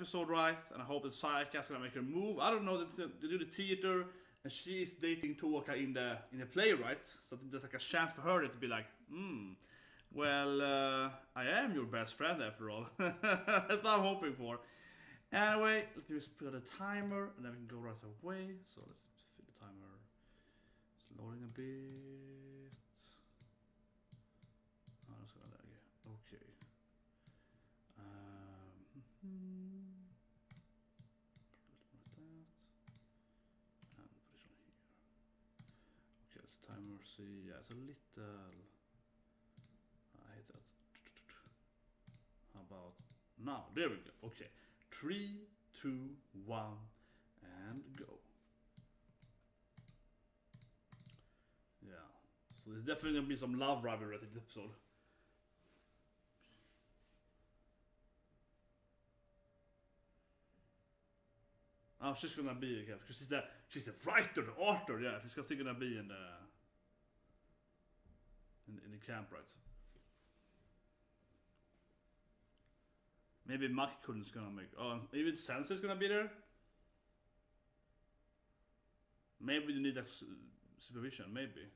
episode right, and I hope that Sayaka's gonna make her move. I don't know that they do the theater, and she's dating Touka in the play, right? So there's like a chance for her to be like, well, I am your best friend after all. That's what I'm hoping for. Anyway, let me just put on a timer, and then we can go right away. So let's fit the timer. It's loading a bit. Oh, that's gonna lag. Okay. Like that. And put it on here. Okay, let's timer see. Yeah, it's a little. I hate that. How about now? There we go. Okay. 3, 2, 1, and go. Yeah. So there's definitely gonna be some love rivalry at this episode. Oh, she's gonna be again because she's the writer, the author. Yeah, she's still gonna be in the camp, right? Maybe Makikun's gonna make. Oh, even Sensei's gonna be there. Maybe you need that supervision. Maybe.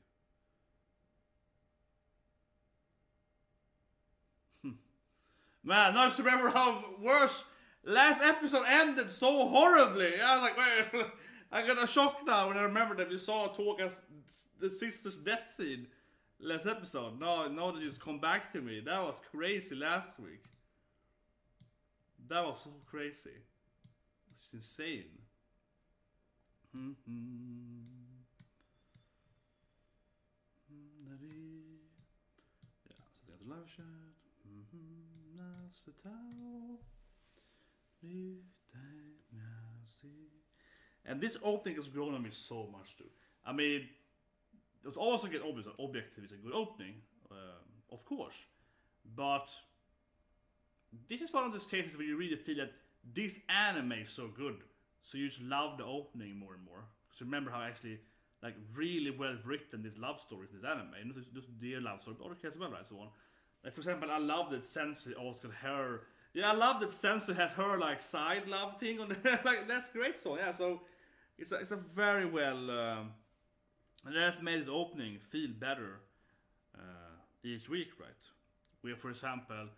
Man, I just remember how worse last episode ended so horribly. I was like, wait, I got a shock now when I remember that we saw Touka's the sister's death scene last episode. No, they just come back to me. That was crazy last week. That was so crazy. It's insane. Yeah, so there's a live chat. That's the towel. And this opening has grown on me so much too. I mean, there's also get objective is a good opening, of course, but this is one of those cases where you really feel that this anime is so good, so you just love the opening more and more. So remember how actually like really well written this love story is this anime, and not just dear love story, but other cases as well, right? So on. Like for example, I love that Sensei always got her. Yeah, I love that Sensei has her like side love thing on the, like that's great. So yeah, so it's a very well and that's made its opening feel better each week, right? Where for example,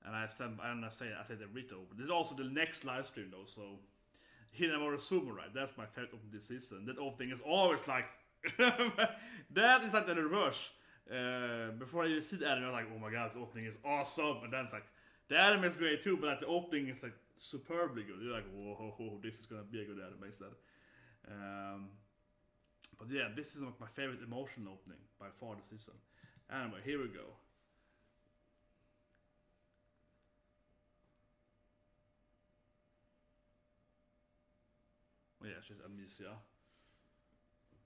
and I say the Rito, but there's also the next live stream though. So Hinamura Sumo, right? That's my favorite opening this season. That opening is always like that is like the reverse. Before you see the anime, I was like, oh my god, this opening is awesome, and then it's like the anime is great too, but like the opening is like superbly good. You're like, whoa, this is gonna be a good anime instead. But yeah, this is my favorite emotional opening by far this season. Anyway, here we go. Oh yeah, she's Amnesia.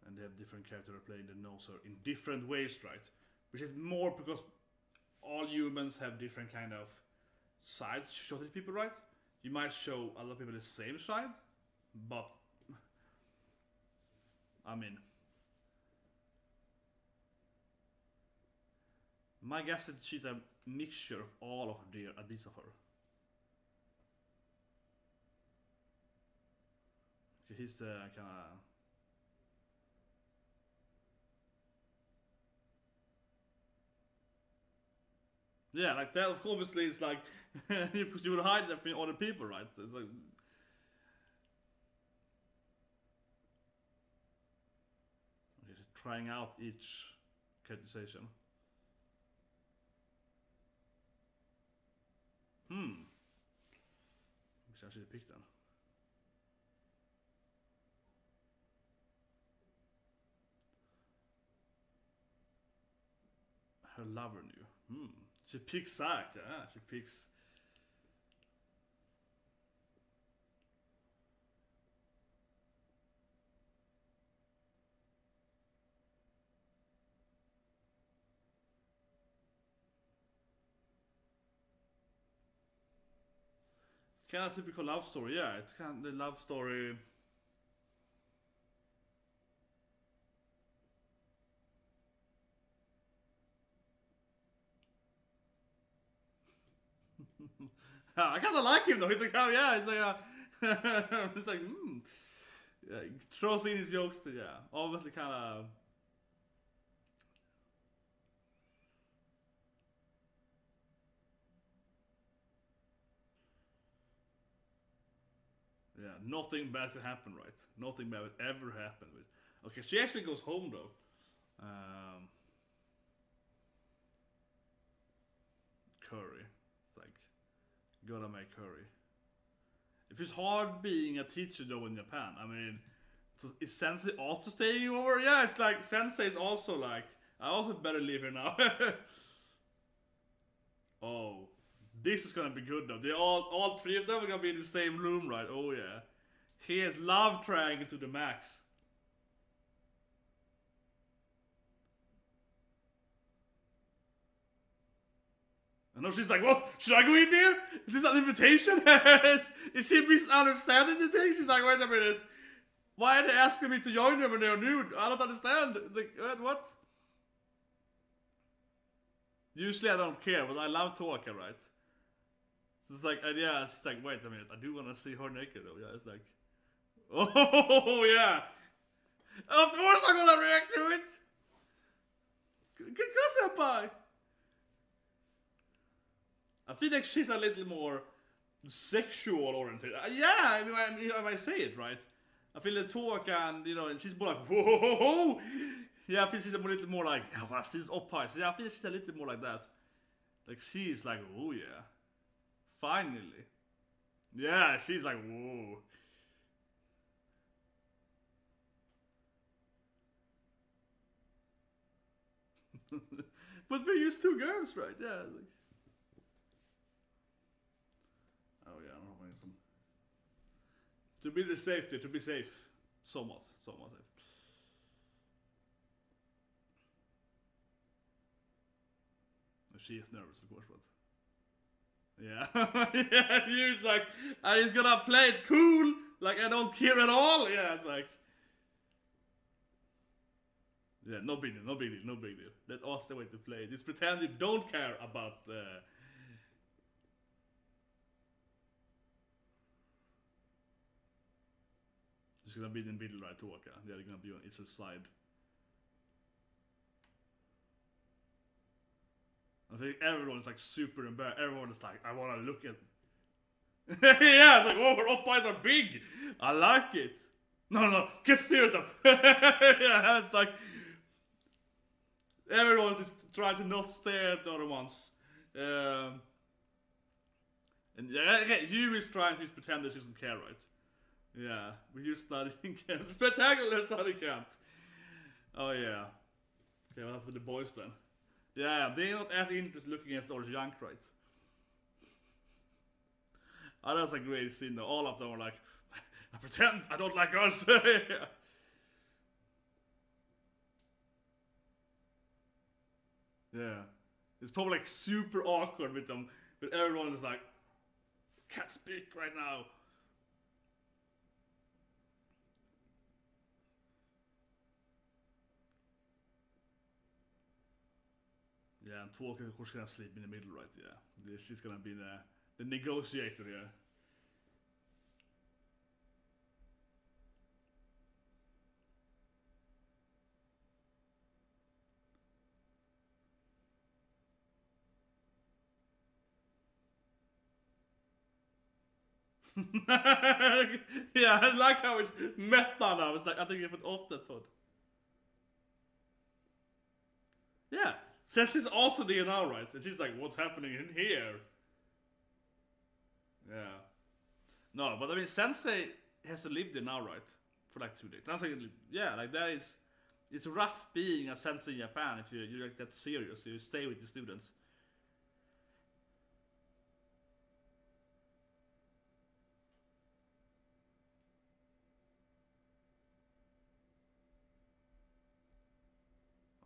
And they have different characters playing the nose in different ways, right? Which is more because all humans have different kind of sides shown to people, right? You might show a lot of people the same side, but I mean, my guess is that she's a mixture of all of these of her. Okay, he's the kind of. Yeah, like that. Of course, obviously, it's like because you would hide that from other people, right? So it's like okay, just trying out each characterization. Which I should pick then. Her lover knew. She picks Sayaka. Yeah, she picks. It's kind of typical love story. Yeah, it's kind of the love story. I kind of like him though. He's like, oh yeah, he's like, it's like, yeah, he throws in his jokes to, yeah, obviously kind of. Yeah, nothing bad can happen, right? Nothing bad would ever happen with. Okay, she actually goes home though. Curry. It's like, gotta make curry. If it's hard being a teacher though in Japan, I mean, so is Sensei also staying over? Yeah, it's like Sensei is also like, I also better leave here now. Oh, this is gonna be good though. They all three of them are gonna be in the same room, right? Oh yeah. He has love triangle to the max. I know she's like, what? Should I go in there? Is this an invitation? Is she misunderstanding the thing? She's like, wait a minute. Why are they asking me to join them when they're nude? I don't understand. It's like, what? Usually I don't care, but I love Touka, right? So it's like, yeah, she's like, wait a minute, I do want to see her naked though. Yeah, it's like, oh yeah. Of course I'm gonna react to it. Good senpai. I feel like she's a little more sexual oriented. Yeah, if I say it right. I feel like Touka and, you know, and she's more like, whoa. Yeah, I feel she's a little more like, yeah, what's this up high? So yeah, I feel she's a little more like that. Like she's like, oh yeah. Finally. Yeah, she's like, whoa. But we're used to girls, right? Yeah. Like... Oh yeah, I'm hoping some. To be the safety, to be safe. Somewhat safe. She is nervous, of course, but yeah, yeah. He's like, I just gonna play it cool, like I don't care at all. Yeah, it's like, yeah, no big deal. That's us the way to play. Just pretend you don't care about the. It's gonna be in the middle, right, Touka. They're gonna be on each side. I think everyone's like super embarrassed. Everyone is like, I wanna look at. Yeah, it's like, oh, her up eyes are big. I like it. No, get steer at them. Yeah, it's like everyone's just trying to not stare at the other ones. And yeah, okay, you is trying to pretend that she doesn't care, right? Yeah, with you studying camp. Spectacular study camp. Oh yeah. Okay, what happened with the boys then? Yeah, they're not as interested looking at all the junk, right? Oh, that's a great scene though. All of them are like, I pretend I don't like girls. Yeah. Yeah. It's probably like super awkward with them, but everyone is like, can't speak right now. Yeah, and Touka of course gonna sleep in the middle, right? Yeah. She's gonna be the negotiator here. Yeah, I like how it's meta now. It's like, I think if it off that thought. Yeah, Sensei's also there now, right? And she's like, what's happening in here? Yeah. No, but I mean, Sensei has to live there now, right? For like 2 days. Sounds like, yeah, like that is. It's rough being a sensei in Japan if you're like that serious. You stay with your students.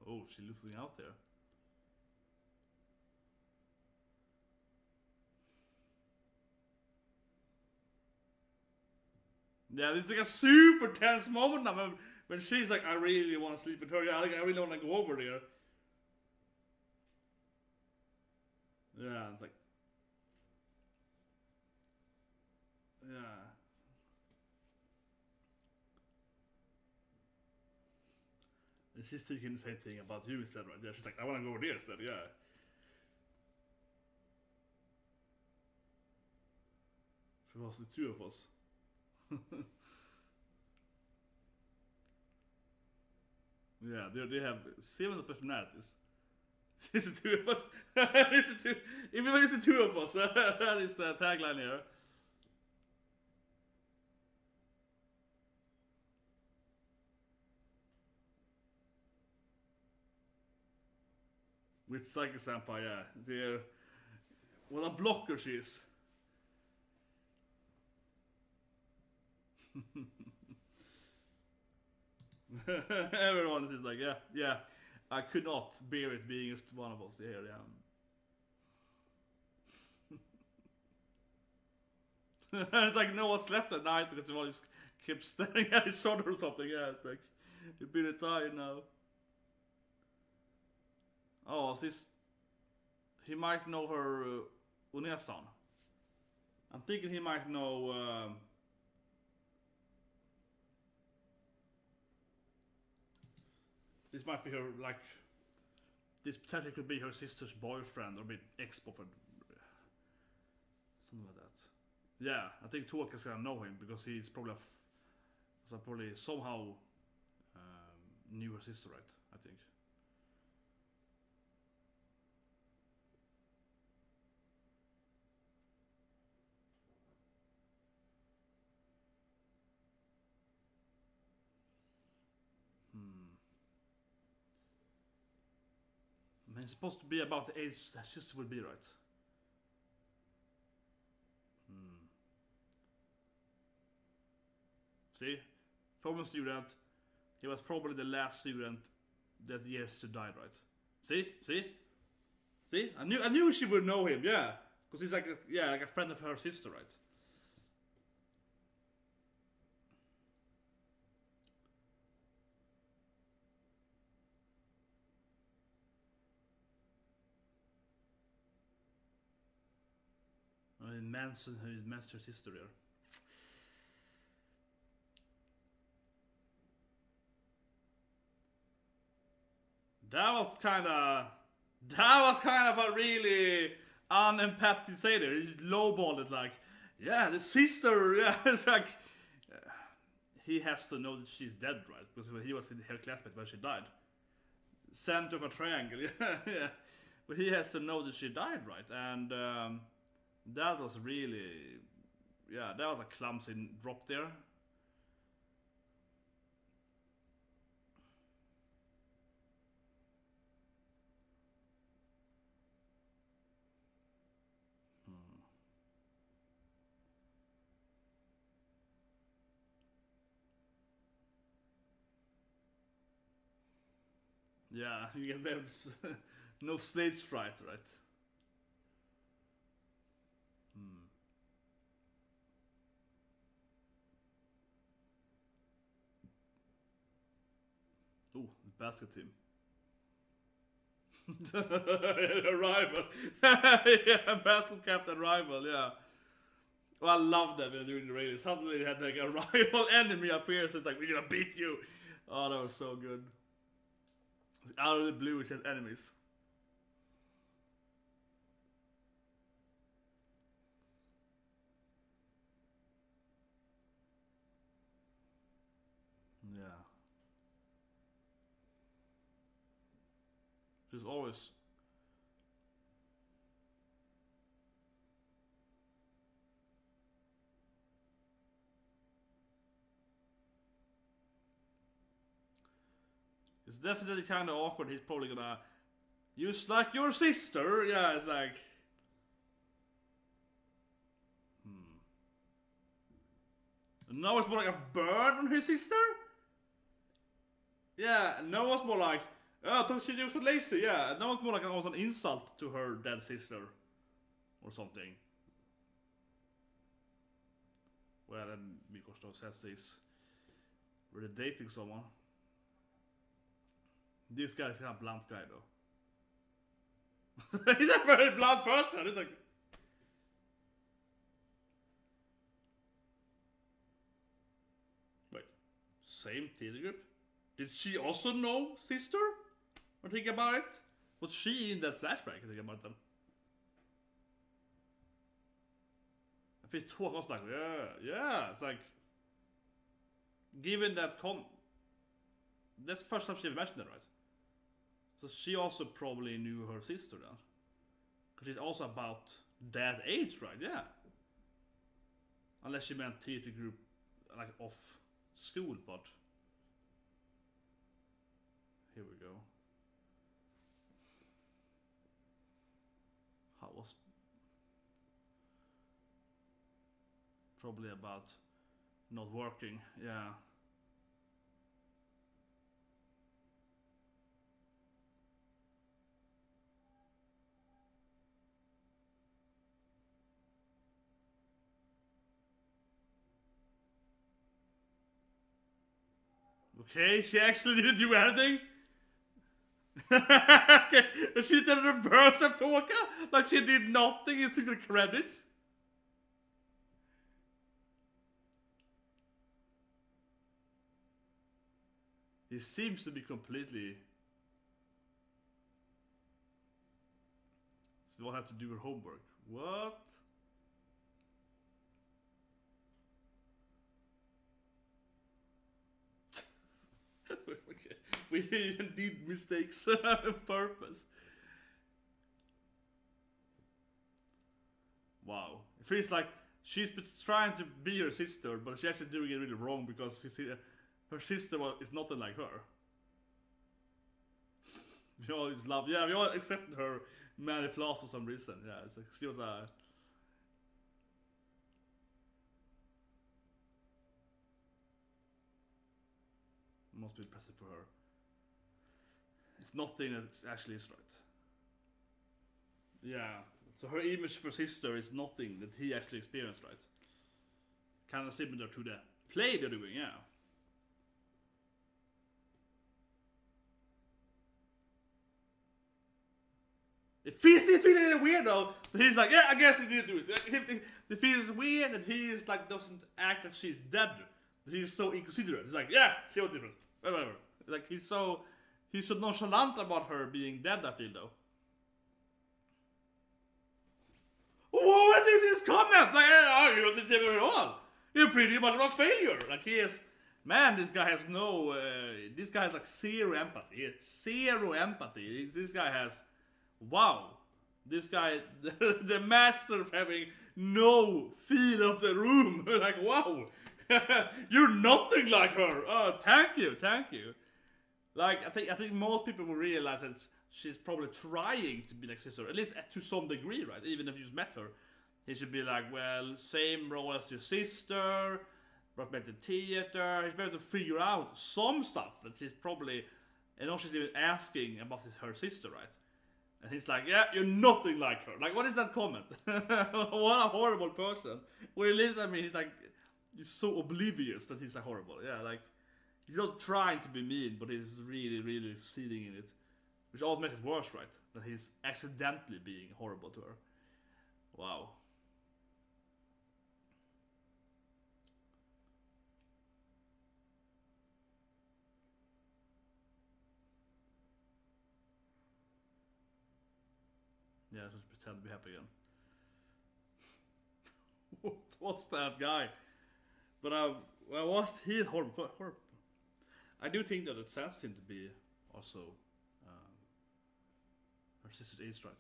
Oh, she's losing out there. Yeah, this is like a super tense moment now when she's like, I really want to sleep with her. Yeah, like, I really want to go over there. Yeah, it's like. And she's thinking the same thing about you instead, right? Yeah, she's like, I want to go over there instead, yeah. If it was the two of us. Yeah, they have similar personalities. It's the two of us. Even when it's the two of us, that is the tagline here. With Sayaka Senpai, yeah. They're... What a blocker she is. Everyone is like, yeah. I could not bear it being just one of us here, yeah. And it's like no one slept at night because everyone just kept staring at each other or something, yeah. It's like, you're pretty tired now. Oh, this... He might know her Unesan. I'm thinking he might know... This might be her, like... This potentially could be her sister's boyfriend or be ex-boyfriend. Something like that. Yeah, I think Touka's gonna know him because he's probably somehow knew her sister, right? I think. I mean, it's supposed to be about the age that sister would be, right? See? Former student. He was probably the last student that year to died, right? See? I knew she would know him, yeah. Because he's like a friend of her sister, right? I mean, Manson, his master sister here. That was kind of a really unempathic say there. He lowballed it like, yeah, the sister, yeah. It's like, he has to know that she's dead, right? Because he was in her classmate when she died. Center of a triangle, yeah. But he has to know that she died, right? And that was really, yeah, that was a clumsy drop there. Yeah, you get them no stage fright, right? Oh, the basket team. Rival. Yeah, basket captain rival, yeah. Well, I love that when they're doing the radio. Suddenly they had like a rival enemy appear, so it's like, we're gonna beat you. Oh, that was so good. Out of the blue, which has enemies. Yeah. There's always... It's definitely kind of awkward. He's probably gonna use like your sister. Yeah, it's like. Now it's more like a burn on her sister. Yeah, now it's more like, oh, I thought she was so lazy. Yeah, now it's more like almost an insult to her dead sister, or something. Well, then because those senseis were dating someone. This guy's kind of blunt guy though. He's a very blunt person. It's like. Wait, same theater group? Did she also know sister? Or think about it? Was she in that flashback? Think about them. I think Touka was like, yeah. It's like, given that that's the first time she ever mentioned it, right? So she also probably knew her sister then. Because she's also about that age, right? Yeah. Unless she meant theater group, like off school, but... Here we go. How was... Probably about not working, yeah. Okay, she actually didn't do anything? Okay. She did a reverse of Touka? Like she did nothing and took the credits? He seems to be completely... So one has to do her homework. What? Okay. We even did mistakes on purpose. Wow. It feels like she's trying to be her sister, but she's actually doing it really wrong because her sister is nothing like her. We all just love, yeah, we all accept her many flaws for some reason. Yeah, it's like she was a... Must be impressive for her. It's nothing that actually is right. Yeah, so her image for sister is nothing that he actually experienced, right? Kind of similar to the play they're doing, yeah. It feels really weird though. That he's like, yeah, I guess he did do it. It feels weird that he is like doesn't act that she's dead. That he's so inconsiderate. He's like, yeah, she was different. Whatever. Like he's so nonchalant about her being dead. I feel though. What is this comment? Like, oh, you wasn't sincere at all. You're pretty much of a failure. Like he is. Man, this guy has no. This guy has like zero empathy. Zero empathy. This guy has. Wow, this guy, the master of having no feel of the room. Like, wow, you're nothing like her. Oh, thank you. Like, I think most people will realize that she's probably trying to be like sister, at least to some degree, right? Even if you just met her, he should be like, well, same role as your sister, brought back to theater. He's better to figure out some stuff that she's probably, and also she's even asking about her sister, right? And he's like, yeah, you're nothing like her. Like, what is that comment? What a horrible person. Where he lives, I mean, he's like, he's so oblivious that he's like horrible. Yeah, like, he's not trying to be mean, but he's really succeeding in it. Which also makes it worse, right? That he's accidentally being horrible to her. Wow. Yeah, let's just pretend to be happy again. What's that guy? But well, was he horrible? I do think that it sounds him to be also her sister's age, right?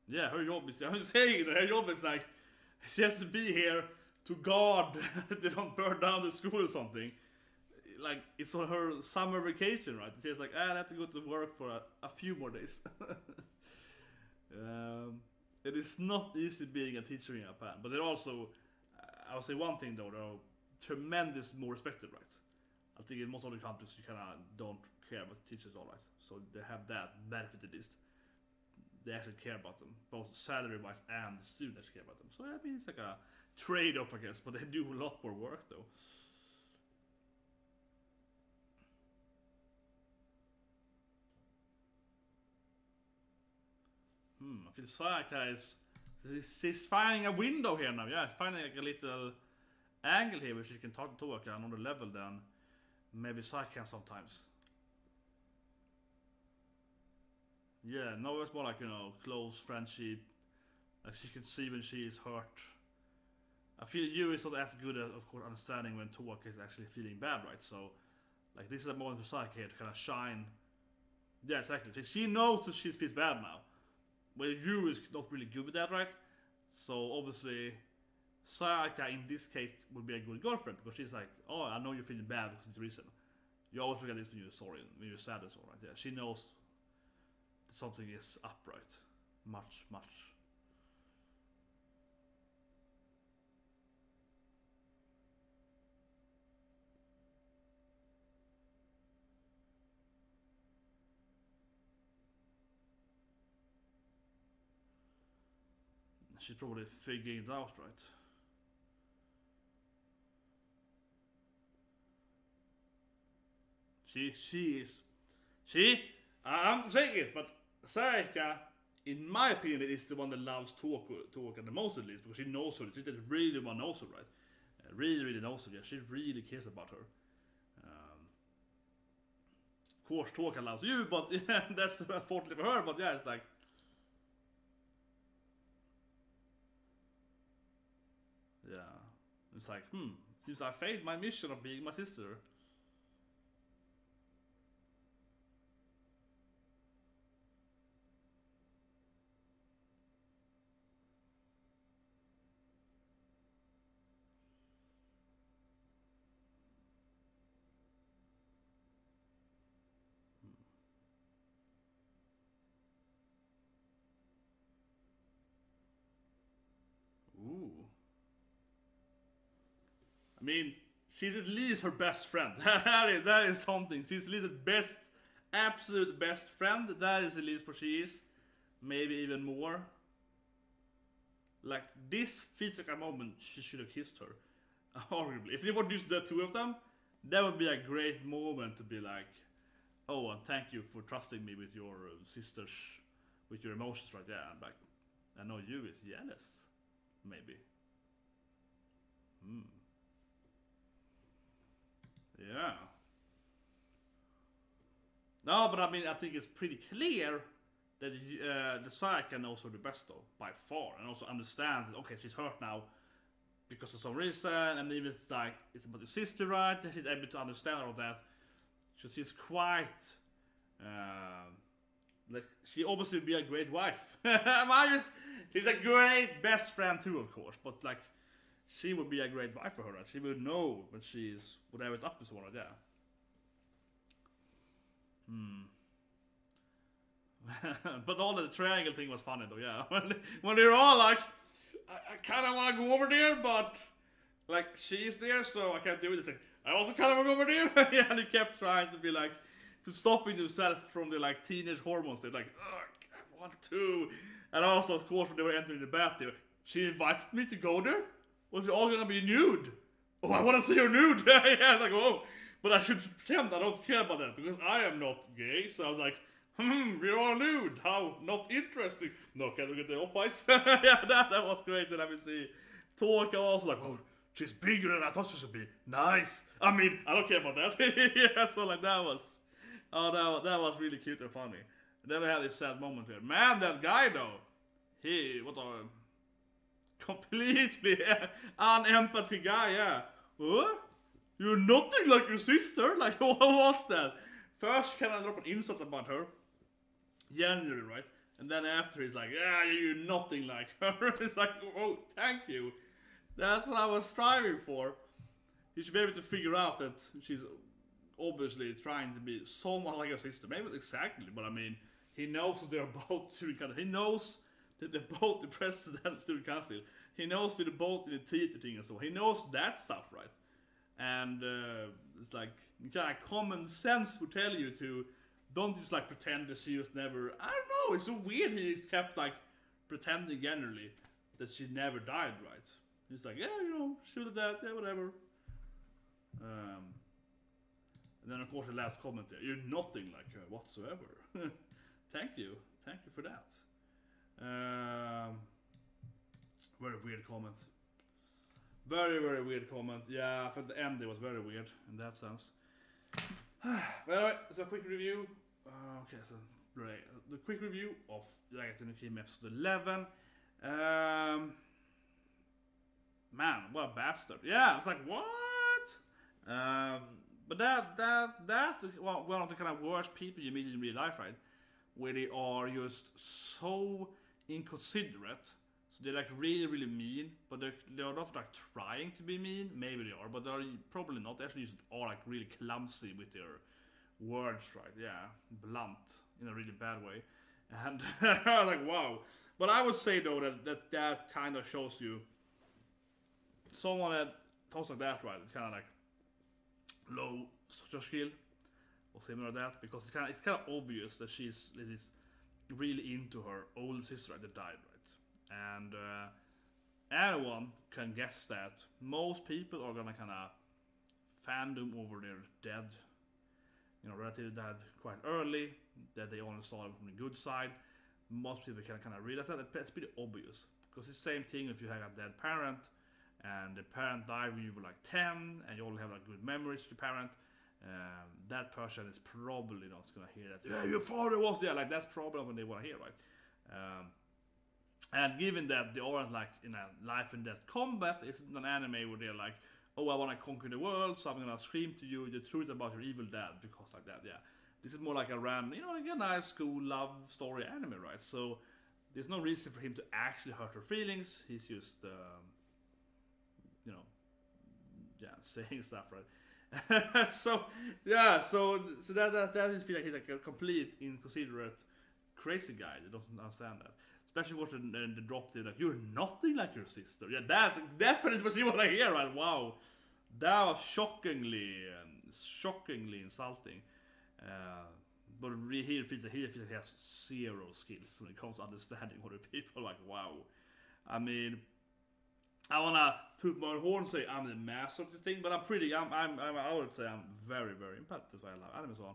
Yeah, her job is, I'm saying that her job is like, she has to be here to guard that they don't burn down the school or something. Like, it's on her summer vacation, right? She's like, I have to go to work for a few more days. It is not easy being a teacher in Japan, but it also, I would say one thing though, they're tremendous more respected, right? I think in most other countries you kind of don't care about the teachers, all right. So they have that benefit at least. They actually care about them, both salary-wise and the students actually care about them. So I mean, it's like a trade-off, I guess. But they do a lot more work, though. I feel Sayaka is... She's finding a window here now. Yeah, finding like a little angle here where she can talk to Touka on another level than maybe Sayaka can sometimes. Yeah, no, it's more like, you know, close friendship. Like she can see when she is hurt. I feel you is not as good at, of course, understanding when Touka is actually feeling bad, right? So, like, this is a moment for Sayaka here to kind of shine. Yeah, exactly. She knows that she feels bad now. Well, Yu is not really good with that, right? So obviously, Sayaka in this case would be a good girlfriend because she's like, oh, I know you're feeling bad because of this reason. You always forget this when you're sorry, when you're sad and so, right? Yeah, she knows that something is upright. Much. She's probably figuring it out, right? She is... I'm saying it, but Sayaka, in my opinion, is the one that loves Touka the most, at least, because she knows her. She really one knows her, right? Really knows her. Yeah, she really cares about her. Of course, Touka loves you, but yeah, that's unfortunately for her. But yeah, it's like... Yeah, it's like, seems I failed my mission of being my sister. Ooh. I mean, she's at least her best friend. that is something. She's at least the best, absolute best friend. That is at least what she is. Maybe even more. Like, this feels like a moment she should have kissed her. Arguably. If they would use the two of them, that would be a great moment to be like, oh, and thank you for trusting me with your sisters, with your emotions right there. And like, I know you is jealous. Maybe. Yeah. No, but I mean, I think it's pretty clear that the Sayaka knows her the best, though, by far, and also understands that, okay, she's hurt now because of some reason, and even it's like, it's about your sister, right? She's able to understand all of that. So she's quite, like, she obviously would be a great wife. She's a great best friend too, of course, but like, she would be a great wife for her, right? She would know when she's, whatever it's up to someone like that. But all the triangle thing was funny though, yeah. When they're all like, I kind of want to go over there, but like she's there, so I can't do it. It's like, I also kind of want to go over there. Yeah, and he kept trying to be like, to stopping himself from the like teenage hormones. They're like, I want to. And also, of course, when they were entering the bathroom, she invited me to go there. Was it all gonna be nude? Oh, I want to see her nude. Yeah, it's like, oh, but I should pretend I don't care about that because I am not gay. So I was like, we're all nude. How not interesting. No, can we get the up-ice? Yeah, that was great. And I mean, see, Touka also like, oh, she's bigger than I thought she should be. Nice. I mean, I don't care about that. Yeah, so like that was, that was really cute and funny. And then we had this sad moment here. Man, that guy though, what a completely unempathy guy. Yeah. What? You're nothing like your sister. Like, what was that? First, kind of drop an insult about her. Generally, right? And then after, he's like, yeah, you're nothing like her. It's like, oh, thank you. That's what I was striving for. You should be able to figure out that she's obviously trying to be somewhat like her sister. Maybe not exactly, but I mean, he knows that they're both student council. He knows that they're both the president of student council. He knows that they're both in the theater thing and so on. He knows that stuff, right? and it's like kind of common sense would tell you to don't just like pretend that she was never. I don't know. It's so weird. He's kept like pretending generally that she never died, right? He's like, yeah, you know, she was dead, yeah, whatever. And then of course the last comment there, you're nothing like her whatsoever. Thank you for that. Very weird comment. Very weird comment. Yeah, I felt the ending was very weird in that sense. But anyway, so a quick review. Okay, so the quick review of Yagate Kimi episode 11. Man, what a bastard! Yeah, it's like what? But that's one of the kind of worst people you meet in real life, right? Where they are just so inconsiderate. So they're like really mean, but they're not like trying to be mean. Maybe they are, but they're probably not. They actually just are like really clumsy with their words, right? Yeah, blunt in a really bad way. And I was like, wow. But I would say though that kind of shows you someone that talks like that, right? It's kind of like low social skill or similar to that, because it's kind of obvious that she's really into her older sister that died, right? And anyone can guess that most people are gonna kind of fandom over their dead, you know, relative dead quite early, that they only saw them from the good side. Most people can kind of realize that. It's pretty obvious, because it's the same thing if you have a dead parent and the parent died when you were like 10 and you only have like good memories to the parent. That person is probably not gonna hear that. Yeah, your father was there. Like that's probably what they want to hear, right? And given that they aren't like in a life and death combat, it's an anime where they're like, oh, I want to conquer the world, so I'm gonna scream to you the truth about your evil dad, because like that, yeah. This is more like a random, you know, like a nice school love story anime, right? So there's no reason for him to actually hurt her feelings. He's just, you know, yeah, saying stuff, right? So yeah, so that is feel like he's like a complete inconsiderate, crazy guy that doesn't understand that. Especially watching the drop there, like you're nothing like your sister. Yeah, that's definitely what you want to hear, right? Wow, that was shockingly insulting. But he feels like he has zero skills when it comes to understanding other people. Like wow, I mean, I wanna toot my own horn and say I'm the master of the thing, but I would say I'm very empathic. That's why I love anime so on.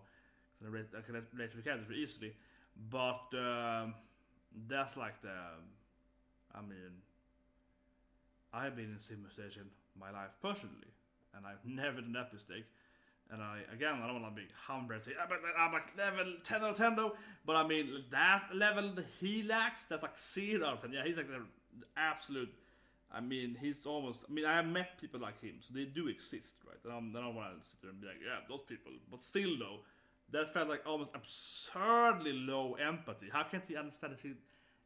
I can relate to the characters very easily, but that's like the. I mean, I have been in sim station my life personally, and I've never done that mistake. And I don't want to be humble and say I'm like level 10 out of 10 though, but I mean that level that he lacks, that's like 0 out of 10. Yeah, he's like the absolute. I mean, he's almost. I mean, I have met people like him, so they do exist, right? And I don't want to sit there and be like, yeah, those people. But still, though, that felt like almost absurdly low empathy. How can't he understand that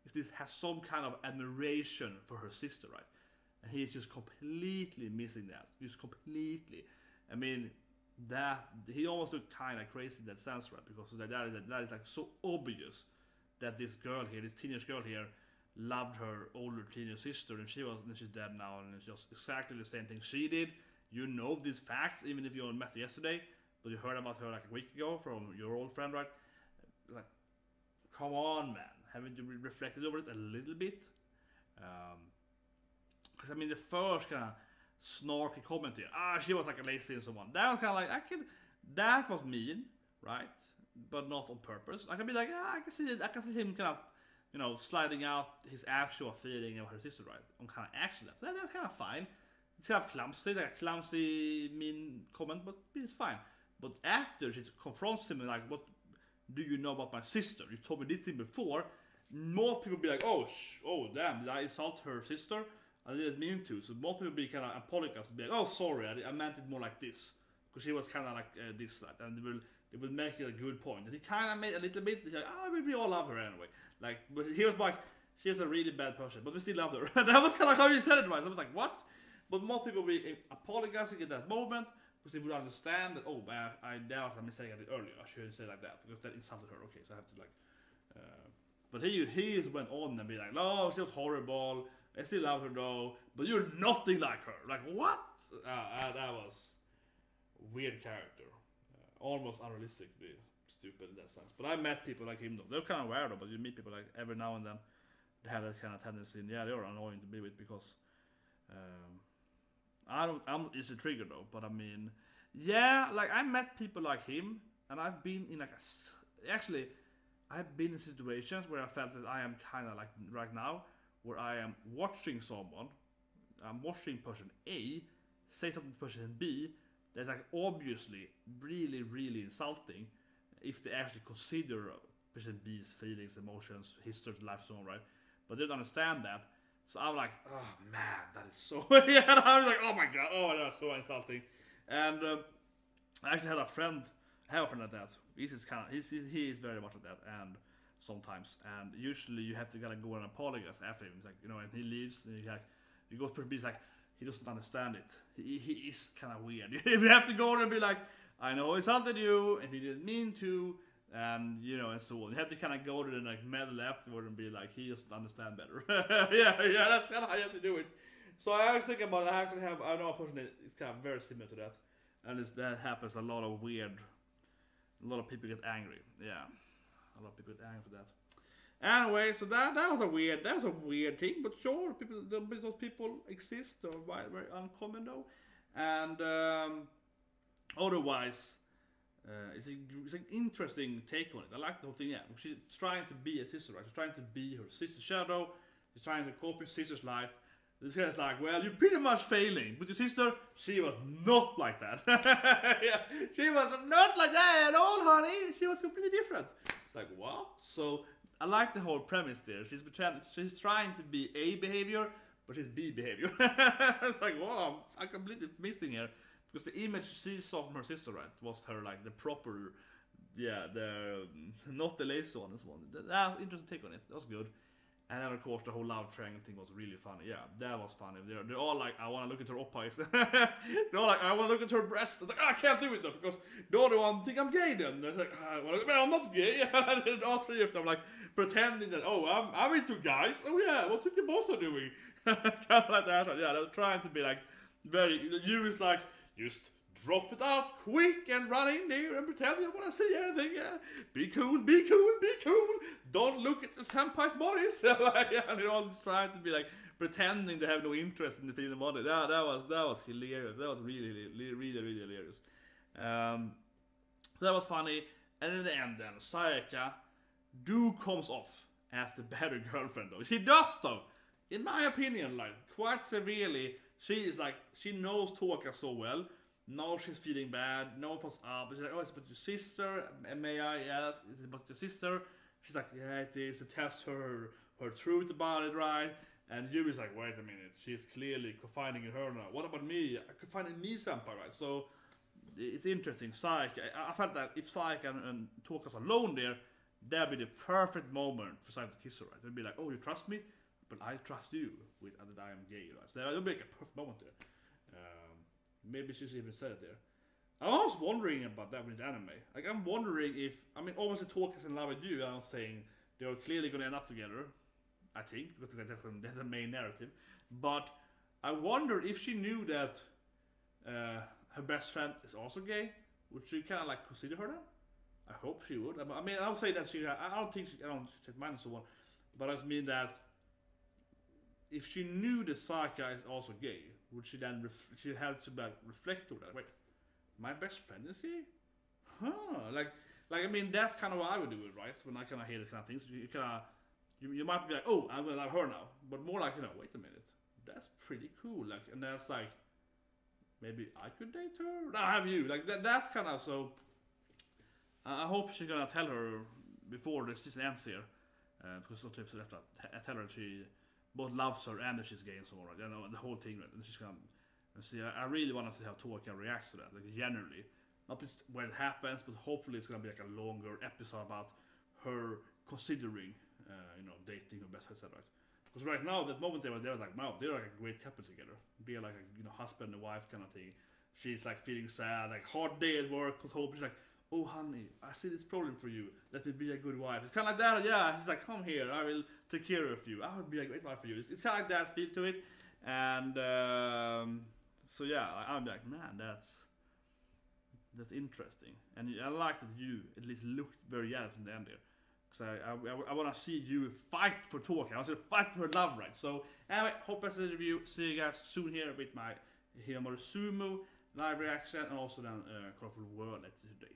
if this has some kind of admiration for her sister, right? And he's just completely missing that. Just completely. I mean, that he almost looked kind of crazy in that sense, right? Because that is like so obvious that this girl here, this teenage girl here, loved her older teenage sister, and she's dead now, and it's just exactly the same thing she did. You know these facts, even if you only met her yesterday, but you heard about her like a week ago from your old friend, right? Like, come on, man, haven't you reflected over it a little bit? Because I mean, the first kind of snarky comment here, she was like a lazy and so on. That was kind of like that was mean, right? But not on purpose. I can be like, I can see him kind of, you know, sliding out his actual feeling of her sister, right? On kind of accident. That's kind of fine. It's kind of clumsy, like a clumsy, mean comment, but it's fine. But after she confronts him and like, what do you know about my sister? You told me this thing before. More people be like, oh damn, did I insult her sister? I didn't mean to. So more people be kind of apologize and be like, oh sorry, I meant it more like this. Because she was kind of like this, like, and they will make it a good point. And he kind of made a little bit, he's like, we all love her anyway. Like, but he was like, she was a really bad person, but we still loved her. That was kind of how you said it, right? I was like, what? But more people will be apologizing at that moment, because they would understand that, that was a mistake I did earlier. I shouldn't say like that, because that insulted her. Okay, so I have to like, but he went on and be like, no, she was horrible. I still love her though, but you're nothing like her. Like what? That was weird character, almost unrealistically stupid in that sense. But I met people like him though. They're kind of weird though, but you meet people like every now and then they have that kind of tendency, and yeah, they're annoying to be with because I'm easily triggered though. But I mean, yeah, like I met people like him, and I've been in like actually I've been in situations where I felt that I am kind of like right now, where I am watching someone, I'm watching person A say something to person B that's like obviously really, really insulting if they actually consider person B's feelings, emotions, history, life, so on, right? But they don't understand that. So I'm like, oh man, that is so. Yeah, I was like, oh my god, oh that's so insulting. And I actually had a friend, like that. He is very much like that, and sometimes, and usually you have to kind of go and apologize after him. It's like, you know, and he leaves, and you go to be like, he doesn't understand it. He is kind of weird. You have to go there and be like, I know I insulted you, and he didn't mean to, and you know, and so on. You have to kind of go to the like medal afterward and be like, he doesn't understand better. yeah, that's kind of how you have to do it. So I was thinking about it. I know a person that is kind of very similar to that, and that happens a lot of people get angry. Yeah, a lot of people get angry for that. Anyway, so that was a weird thing, but sure, those people exist. They're very uncommon though, and otherwise, it's an interesting take on it. I like the whole thing. Yeah, she's trying to be a sister, right? She's trying to be her sister's shadow. She's trying to copy her sister's life. This guy's like, well, you're pretty much failing. But your sister, she was not like that. Yeah, she was not like that at all, honey. She was completely different. It's like, what? So I like the whole premise there. She's trying to be A behavior, but she's B behavior. It's like, wow, I'm completely missing here. Because the image she saw from her sister, right, was her like the proper, yeah, not the lazy one. This one. Interesting take on it. That was good. And then of course the whole love triangle thing was really funny. Yeah, that was funny. They're all like, I want to look at her oppies. They're all like, I want to look at her breast. It's like, I can't do it though because the other one think I'm gay. Then they're like, I'm not gay. All three of them like pretending that, oh, I'm into guys. Oh yeah, what think the boss are doing? Kind of like that. Yeah, they're trying to be like very. You is like, just drop it out quick and run in there and pretend you want to see anything. Yeah, be cool, be cool, be cool. Don't look at the senpai's bodies. Like, yeah, and they're all just trying to be like pretending to have no interest in the female body. That was hilarious. That was really hilarious. So that was funny. And in the end, then Sayaka comes off as the better girlfriend though. She does though, in my opinion, like quite severely. She is like, she knows Touka so well. Now she's feeling bad. No one puts up. She's like, oh, it's about your sister. May I? Yes, it's about your sister. She's like, yeah, it is. It tells her truth about it, right? And Yumi's like, wait a minute. She's clearly confiding in her now. What about me? I could find in me senpai, right? So it's interesting. Sayaka, I felt that if Sayaka and Touka's alone there, that'd be the perfect moment for Sayaka to kiss her, right? They'd be like, oh, you trust me? But I trust you with that I am gay, right? So that would be like a perfect moment there. Maybe she's even said it there. I was wondering about that with anime. Like, I'm wondering if, I mean, obviously Touka's in love with you, and I'm saying they're clearly going to end up together, I think, because that's the main narrative. But I wonder if she knew that her best friend is also gay, would she kind of like consider her then? I hope she would. I mean, I'll say that I don't take mine and so on, but I mean that if she knew that Sayaka is also gay, would she then she had to like reflect on that? Wait, my best friend is gay? Huh? Like I mean, that's kind of what I would do it, right? When I kind of hear this kind of things, you might be like, oh, I'm gonna love her now, but more like, you know, wait a minute, that's pretty cool. Like, and that's like, maybe I could date her. I have you. Like that's kind of so. I hope she's gonna tell her before this season ends here, because not 2 episodes left. I tell her she both loves her and that she's gay and so on, right? You know, the whole thing, right? And she's gonna see. I really want to see how Touka reacts to that, like generally, not just when it happens, but hopefully it's gonna be like a longer episode about her considering, you know, dating her best friend, right? Because right now, that moment they were like, wow, they're like a great couple together, be like a, you know, husband and wife kind of thing. She's like feeling sad, like hard day at work, because hope she's like, oh honey, I see this problem for you. Let me be a good wife. It's kind of like that. Yeah, she's like, come here, I will take care of you. I would be a great wife for you. It's kind of like that feel to it. And so yeah, I'm like, man, that's interesting. And I like that you at least looked very jealous in the end there. Because I want to see you fight for Touka. I want to fight for her love, right? So, anyway, hope that's the review. See you guys soon here with my Himaru Sumo live reaction and also then Colorful World today.